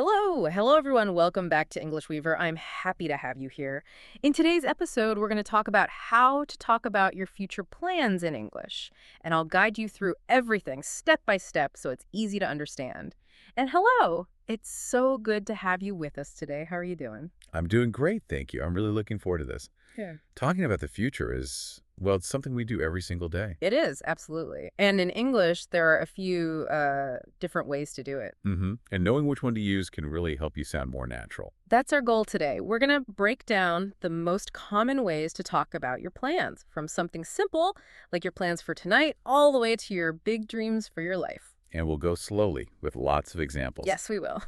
Hello everyone. Welcome back to English Weaver. I'm happy to have you here. In today's episode, we're going to talk about how to talk about your future plans in English, and I'll guide you through everything step by step so it's easy to understand. And hello, it's so good to have you with us today. How are you doing? I'm doing great, thank you. I'm really looking forward to this. Yeah. Talking about the future is, well, it's something we do every single day. It is, absolutely. And in English, there are a few different ways to do it. And knowing which one to use can really help you sound more natural. That's our goal today. We're going to break down the most common ways to talk about your plans, from something simple, like your plans for tonight, all the way to your big dreams for your life. And we'll go slowly with lots of examples. Yes, we will.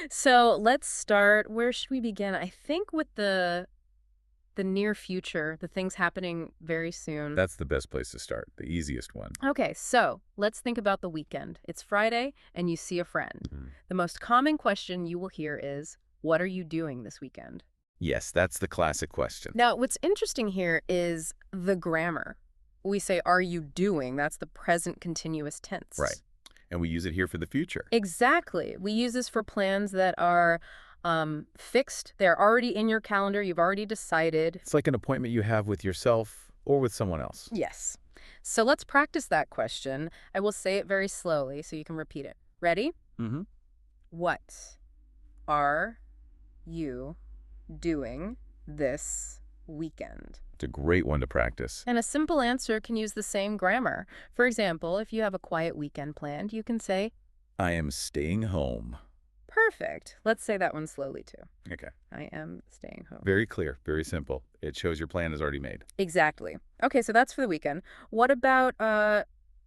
So let's start. Where should we begin? I think with the near future, the things happening very soon. That's the best place to start, the easiest one. Okay, so let's think about the weekend. It's Friday and you see a friend. The most common question you will hear is, what are you doing this weekend? Yes, that's the classic question. Now, what's interesting here is the grammar. We say, are you doing? That's the present continuous tense. Right. And we use it here for the future. Exactly. We use this for plans that are fixed. They're already in your calendar. You've already decided. It's like an appointment you have with yourself or with someone else. Yes. So let's practice that question. I will say it very slowly so you can repeat it. Ready? What are you doing this weekend? It's a great one to practice. And a simple answer can use the same grammar. For example, if you have a quiet weekend planned, you can say, I am staying home. Perfect. Let's say that one slowly, too. Okay. I am staying home. Very clear, very simple. It shows your plan is already made. Exactly. Okay, so that's for the weekend. What about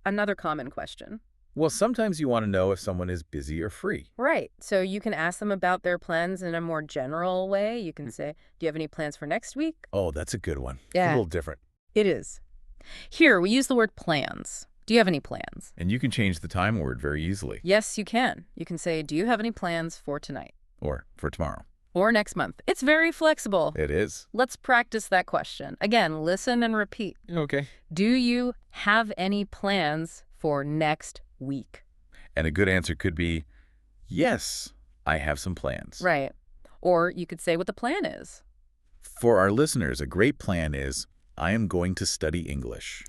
another common question? Well, sometimes you want to know if someone is busy or free. Right. So you can ask them about their plans in a more general way. You can say, do you have any plans for next week? Oh, that's a good one. Yeah. A little different. It is. Here, we use the word plans. Do you have any plans? And you can change the time word very easily. Yes, you can. You can say, do you have any plans for tonight? Or for tomorrow. Or next month. It's very flexible. It is. Let's practice that question. Again, listen and repeat. Okay. Do you have any plans for next week? And a good answer could be, yes, I have some plans. Right. Or you could say what the plan is. For our listeners, a great plan is, I am going to study English.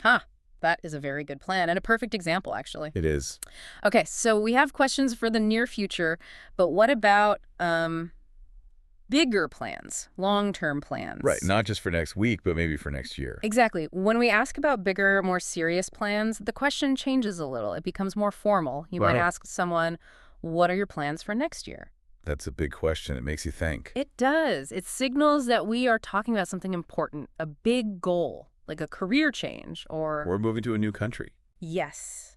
That is a very good plan and a perfect example, actually. It is. Okay, so we have questions for the near future, but what about bigger plans, long-term plans? Right, not just for next week, but maybe for next year. Exactly. When we ask about bigger, more serious plans, the question changes a little. It becomes more formal. You might ask someone, what are your plans for next year? That's a big question. It makes you think. It does. It signals that we are talking about something important, a big goal, like a career change or... We're moving to a new country. Yes.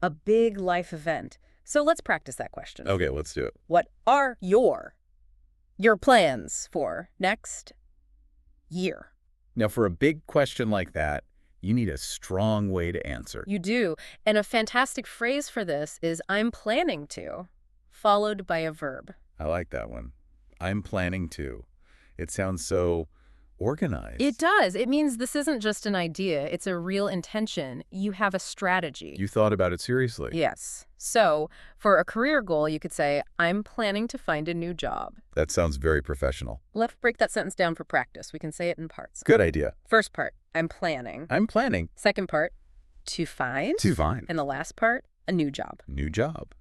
A big life event. So let's practice that question. Okay, let's do it. What are your plans for next year? Now, for a big question like that, you need a strong way to answer. You do. And a fantastic phrase for this is, I'm planning to, followed by a verb. I like that one. I'm planning to. It sounds so organized. It does. It means this isn't just an idea. It's a real intention. You have a strategy. You thought about it seriously. Yes. So for a career goal, you could say, I'm planning to find a new job. That sounds very professional. Let's break that sentence down for practice. We can say it in parts. Good idea. First part, I'm planning. I'm planning. Second part, to find. To find. And the last part, a new job. New job.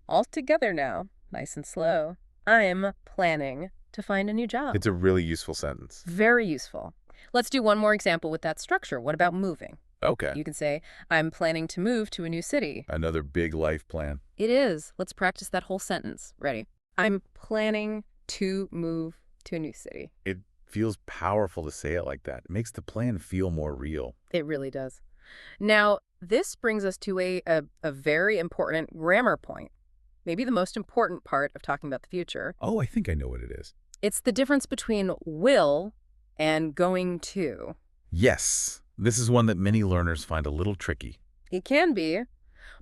All together now, nice and slow. I'm planning to find a new job. It's a really useful sentence. Very useful. Let's do one more example with that structure. What about moving? Okay. You can say, I'm planning to move to a new city. Another big life plan. It is. Let's practice that whole sentence. Ready? I'm planning to move to a new city. It feels powerful to say it like that. It makes the plan feel more real. It really does. Now, this brings us to a very important grammar point. Maybe the most important part of talking about the future. Oh, I think I know what it is. It's the difference between will and going to. Yes. This is one that many learners find a little tricky. It can be,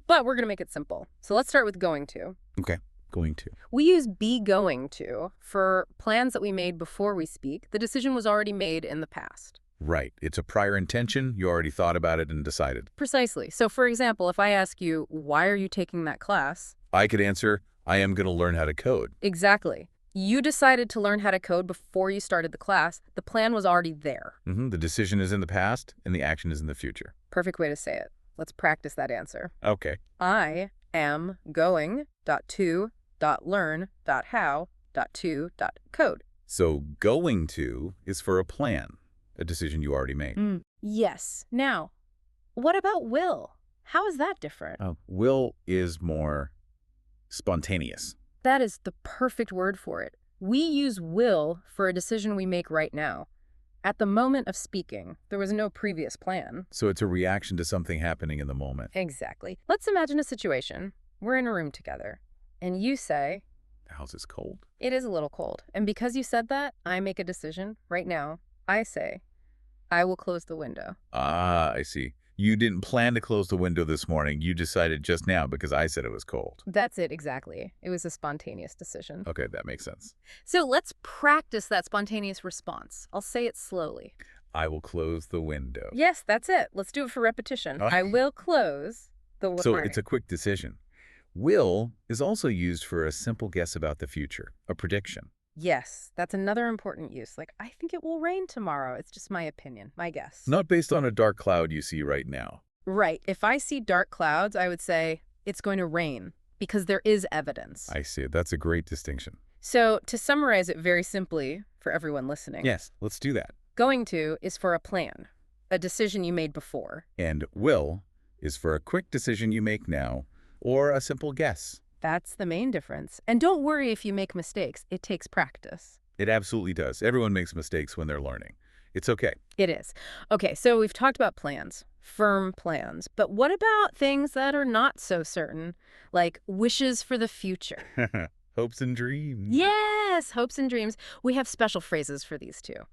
but we're going to make it simple. So let's start with going to. Okay. Going to. We use be going to for plans that we made before we speak. The decision was already made in the past. Right. It's a prior intention. You already thought about it and decided. Precisely. So, for example, if I ask you, why are you taking that class? I could answer, I am going to learn how to code. Exactly. You decided to learn how to code before you started the class. The plan was already there. The decision is in the past, and the action is in the future. Perfect way to say it. Let's practice that answer. Okay. I am going to learn how to code. So going to is for a plan, a decision you already made. Yes. Now, what about will? How is that different? Will is more spontaneous. That is the perfect word for it. We use will for a decision we make right now. At the moment of speaking, there was no previous plan. So it's a reaction to something happening in the moment. Exactly. Let's imagine a situation. We're in a room together, and you say, The house is cold. it is a little cold. And because you said that, I make a decision right now. I say, I will close the window. Ah, I see. You didn't plan to close the window this morning. You decided just now because I said it was cold. That's it, exactly. It was a spontaneous decision. Okay, that makes sense. So let's practice that spontaneous response. I'll say it slowly. I will close the window. Yes, that's it. Let's do it for repetition. Oh. I will close the window. So it's a quick decision. Will is also used for a simple guess about the future, a prediction. Yes, that's another important use. Like, I think it will rain tomorrow. It's just my opinion, my guess. Not based on a dark cloud you see right now. Right. If I see dark clouds, I would say it's going to rain because there is evidence. I see. That's a great distinction. So to summarize it very simply for everyone listening, Yes, let's do that. going to is for a plan, a decision you made before. And will is for a quick decision you make now or a simple guess. That's the main difference. And don't worry if you make mistakes. It takes practice. It absolutely does. Everyone makes mistakes when they're learning. It's okay. It is. Okay, so we've talked about plans, firm plans. But what about things that are not so certain, like wishes for the future? Hopes and dreams. Yes, hopes and dreams. We have special phrases for these too.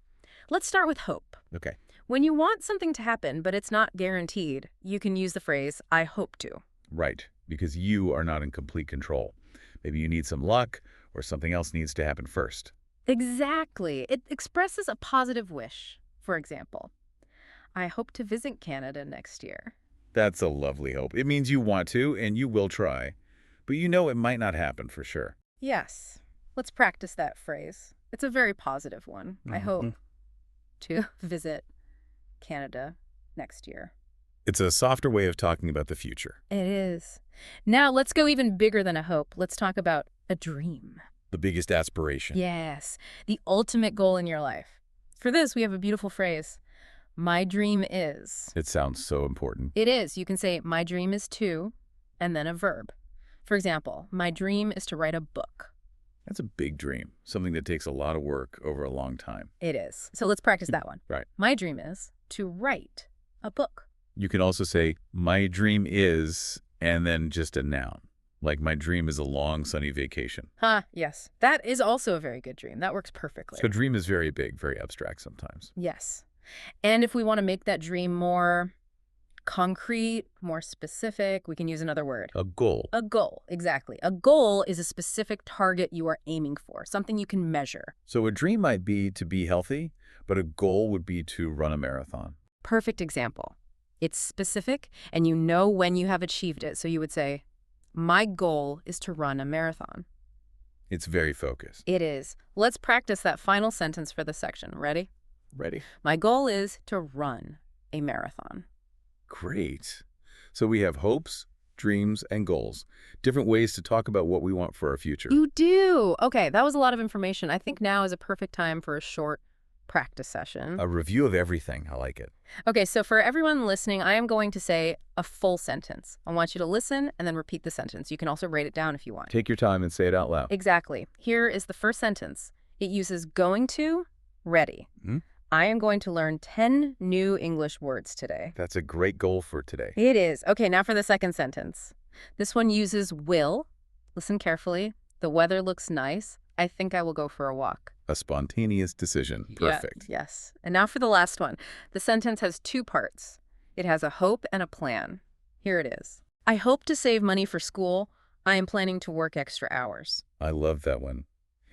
Let's start with hope. Okay. When you want something to happen, but it's not guaranteed, you can use the phrase, I hope to. Right, because you are not in complete control. Maybe you need some luck or something else needs to happen first. Exactly. It expresses a positive wish. For example, I hope to visit Canada next year. That's a lovely hope. It means you want to and you will try, but you know it might not happen for sure. Yes. Let's practice that phrase. It's a very positive one. I hope to visit Canada next year. It's a softer way of talking about the future. It is. Now let's go even bigger than a hope. Let's talk about a dream. The biggest aspiration. Yes, the ultimate goal in your life. For this, we have a beautiful phrase. My dream is. It sounds so important. It is. You can say, my dream is to, and then a verb. For example, my dream is to write a book. That's a big dream, something that takes a lot of work over a long time. It is. So let's practice that one. Right. My dream is to write a book. You can also say, my dream is, and then just a noun. Like, my dream is a long, sunny vacation. Yes. That is also a very good dream. That works perfectly. So dream is very big, very abstract sometimes. Yes. And if we want to make that dream more concrete, more specific, we can use another word. A goal. A goal, exactly. A goal is a specific target you are aiming for, something you can measure. So a dream might be to be healthy, but a goal would be to run a marathon. Perfect example. It's specific, and you know when you have achieved it. So you would say, my goal is to run a marathon. It's very focused. It is. Let's practice that final sentence for the section. Ready? Ready? My goal is to run a marathon. Great. So we have hopes, dreams, and goals. Different ways to talk about what we want for our future. You do. Okay, that was a lot of information. I think now is a perfect time for a short practice session. A review of everything. I like it. Okay, so for everyone listening, I am going to say a full sentence. I want you to listen and then repeat the sentence. You can also write it down if you want. Take your time and say it out loud. Exactly. Here is the first sentence. It uses going to, ready. I am going to learn 10 new English words today. That's a great goal for today. It is. Okay, now for the second sentence. This one uses will. Listen carefully. The weather looks nice. I think I will go for a walk. A spontaneous decision. Perfect. Yeah, yes. And now for the last one. The sentence has two parts. It has a hope and a plan. Here it is. I hope to save money for school. I am planning to work extra hours. I love that one.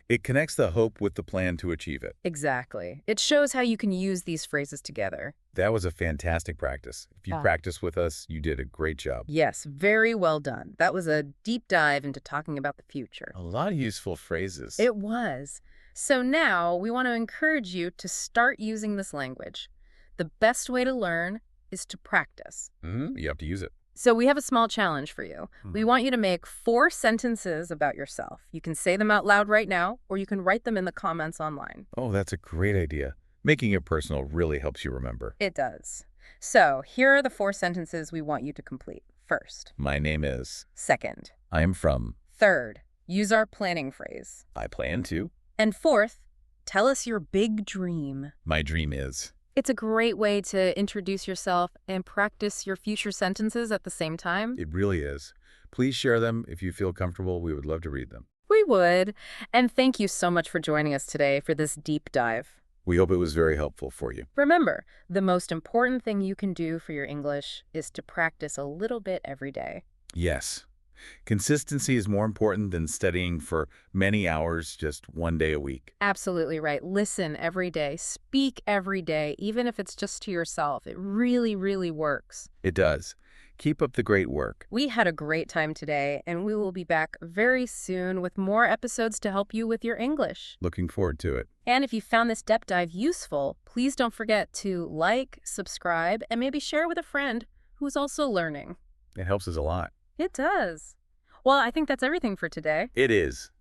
It connects the hope with the plan to achieve it. Exactly. It shows how you can use these phrases together. That was a fantastic practice. If you Ah. practiced with us, you did a great job. Yes, very well done. That was a deep dive into talking about the future. A lot of useful phrases. It was. So now we want to encourage you to start using this language. The best way to learn is to practice. You have to use it. So we have a small challenge for you. We want you to make 4 sentences about yourself. You can say them out loud right now, or you can write them in the comments online. Oh, that's a great idea. Making it personal really helps you remember. It does. So here are the 4 sentences we want you to complete. First. My name is. Second. I am from. Third. Use our planning phrase. I plan to. And fourth, tell us your big dream. My dream is. It's a great way to introduce yourself and practice your future sentences at the same time. It really is. Please share them if you feel comfortable. We would love to read them. We would. And thank you so much for joining us today for this deep dive. We hope it was very helpful for you. Remember, the most important thing you can do for your English is to practice a little bit every day. Yes. Consistency is more important than studying for many hours just one day a week. Absolutely right. Listen every day. Speak every day, even if it's just to yourself. It really, really works. It does. Keep up the great work. We had a great time today, and we will be back very soon with more episodes to help you with your English. Looking forward to it. And if you found this depth dive useful, please don't forget to like, subscribe, and maybe share with a friend who is also learning. It helps us a lot. It does. Well, I think that's everything for today. It is.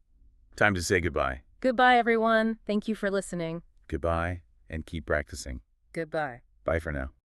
Time to say goodbye. Goodbye, everyone. Thank you for listening. Goodbye, and keep practicing. Goodbye. Bye for now.